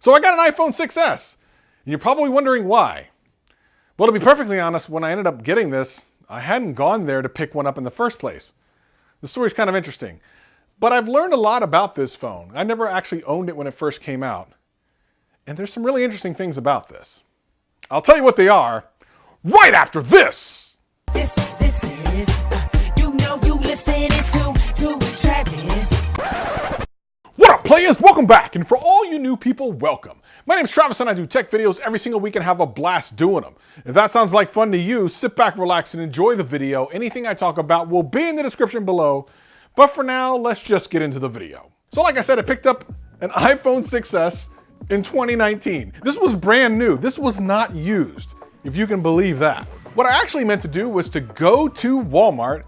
So I got an iPhone 6S, and you're probably wondering why. Well, to be perfectly honest, when I ended up getting this, I hadn't gone there to pick one up in the first place. The story's kind of interesting, but I've learned a lot about this phone. I never actually owned it when it first came out, and there's some really interesting things about this. I'll tell you what they are right after this. This is, you listening to Travis. What up, players? Welcome back, and for all you new people, welcome. My name's Travis, and I do tech videos every single week and have a blast doing them. If that sounds like fun to you, sit back, relax, and enjoy the video. Anything I talk about will be in the description below, but for now, let's just get into the video. So like I said, I picked up an iPhone 6S in 2019. This was brand new. This was not used, if you can believe that. What I actually meant to do was to go to Walmart.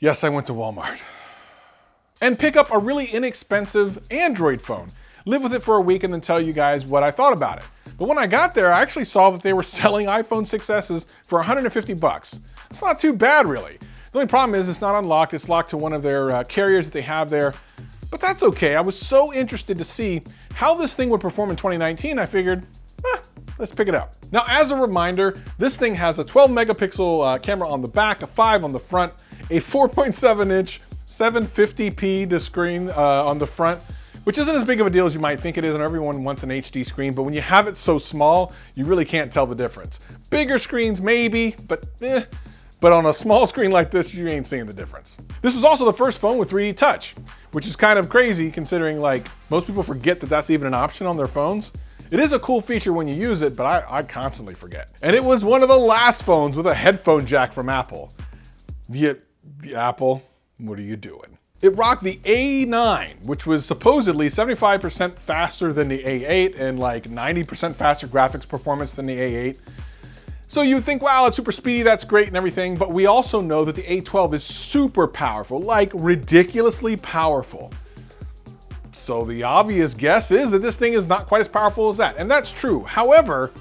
Yes, I went to Walmart. And pick up a really inexpensive Android phone. Live with it for a week and then tell you guys what I thought about it. But when I got there, I actually saw that they were selling iPhone 6Ss for 150 bucks. It's not too bad, really. The only problem is it's not unlocked. It's locked to one of their carriers that they have there. But that's okay. I was so interested to see how this thing would perform in 2019, I figured, let's pick it up. Now, as a reminder, this thing has a 12 megapixel camera on the back, a 5 on the front, a 4.7 inch 750p screen on the front, which isn't as big of a deal as you might think it is, and everyone wants an HD screen, but when you have it so small, you really can't tell the difference. Bigger screens, maybe, but on a small screen like this, you ain't seeing the difference. This was also the first phone with 3D Touch, which is kind of crazy considering like most people forget that that's even an option on their phones. It is a cool feature when you use it, but I constantly forget. And it was one of the last phones with a headphone jack from Apple. The Apple, what are you doing? It rocked the A9, which was supposedly 75% faster than the A8 and like 90% faster graphics performance than the A8. So you'd think, wow, it's super speedy, that's great and everything, but we also know that the A12 is super powerful, like ridiculously powerful. So the obvious guess is that this thing is not quite as powerful as that, and that's true. However,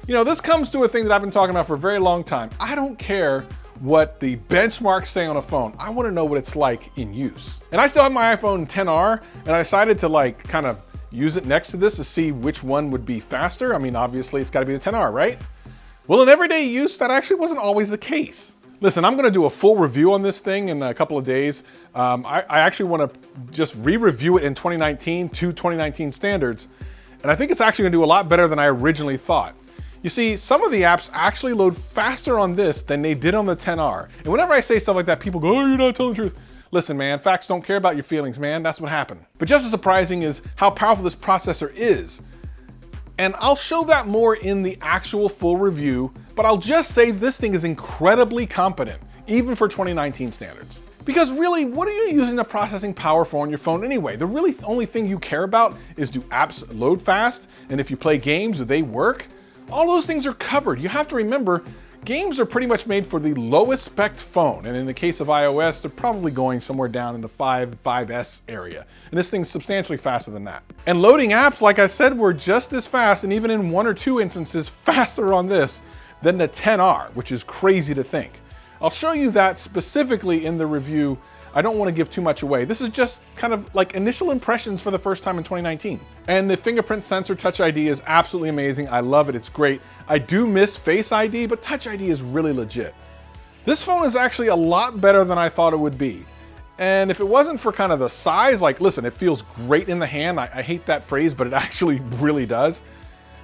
this comes to a thing that I've been talking about for a very long time. I don't care what the benchmarks say on a phone. I want to know what it's like in use. And I still have my iPhone XR, and I decided to kind of use it next to this to see which one would be faster. I mean, obviously it's got to be the XR, right? Well, in everyday use, that actually wasn't always the case. Listen, I'm going to do a full review on this thing in a couple of days. I actually want to just re-review it in 2019 to 2019 standards, and I think it's actually going to do a lot better than I originally thought. You see, some of the apps actually load faster on this than they did on the XR. And whenever I say stuff like that, people go, oh, you're not telling the truth. Listen, man, facts don't care about your feelings, man. That's what happened. But just as surprising is how powerful this processor is. And I'll show that more in the actual full review, but I'll just say this thing is incredibly competent, even for 2019 standards. Because really, what are you using the processing power for on your phone anyway? The really only thing you care about is do apps load fast, and if you play games, do they work? All those things are covered. You have to remember, games are pretty much made for the lowest spec phone. And in the case of iOS, they're probably going somewhere down in the 5S area. And this thing's substantially faster than that. And loading apps, like I said, were just as fast, and even in 1 or 2 instances, faster on this than the XR, which is crazy to think. I'll show you that specifically in the review. I don't want to give too much away. This is just kind of like initial impressions for the first time in 2019. And the fingerprint sensor Touch ID is absolutely amazing. I love it, it's great. I do miss Face ID, but Touch ID is really legit. This phone is actually a lot better than I thought it would be. And if it wasn't for kind of the size, like listen, it feels great in the hand. I hate that phrase, but it actually really does.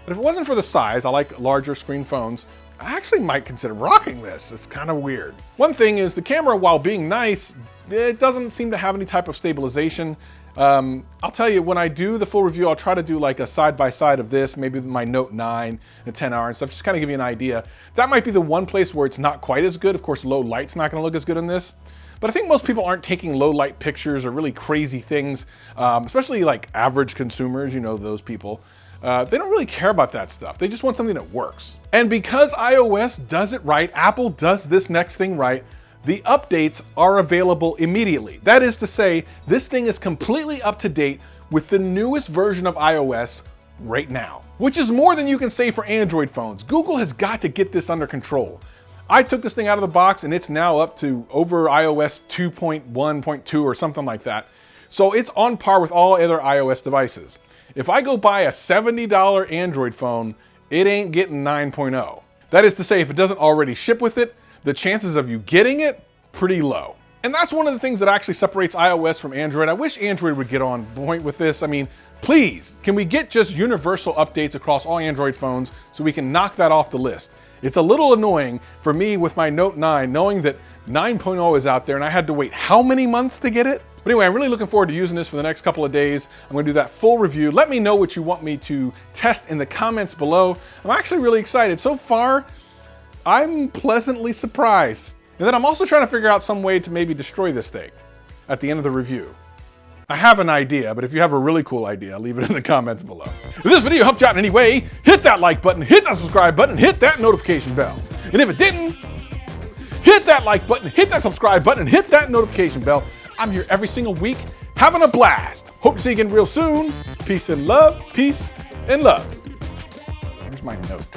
But if it wasn't for the size, I like larger screen phones, I actually might consider rocking this. It's kind of weird. One thing is the camera, while being nice, it doesn't seem to have any type of stabilization. I'll tell you, when I do the full review, I'll try to do like a side-by-side of this, maybe my Note 9 and XR and stuff, just kind of give you an idea. That might be the one place where it's not quite as good. Of course, low light's not gonna look as good in this. But I think most people aren't taking low light pictures or really crazy things, especially like average consumers, those people. They don't really care about that stuff. They just want something that works. And because iOS does it right, Apple does this next thing right, the updates are available immediately. That is to say, this thing is completely up to date with the newest version of iOS right now, which is more than you can say for Android phones. Google has got to get this under control. I took this thing out of the box and it's now up to over iOS 2.1.2 or something like that. So it's on par with all other iOS devices. If I go buy a $70 Android phone, it ain't getting 9.0. That is to say, if it doesn't already ship with it, the chances of you getting it, pretty low. And that's one of the things that actually separates iOS from Android. I wish Android would get on point with this. I mean, please, can we get just universal updates across all Android phones so we can knock that off the list? It's a little annoying for me with my Note 9, knowing that 9.0 is out there and I had to wait how many months to get it? But anyway, I'm really looking forward to using this for the next couple of days. I'm gonna do that full review. Let me know what you want me to test in the comments below. I'm actually really excited. So far, I'm pleasantly surprised. And then I'm also trying to figure out some way to maybe destroy this thing at the end of the review. I have an idea, but if you have a really cool idea, leave it in the comments below. If this video helped you out in any way, hit that like button, hit that subscribe button, hit that notification bell. And if it didn't, hit that like button, hit that subscribe button, and hit that notification bell. I'm here every single week, having a blast. Hope to see you again real soon. Peace and love, peace and love. Here's my note.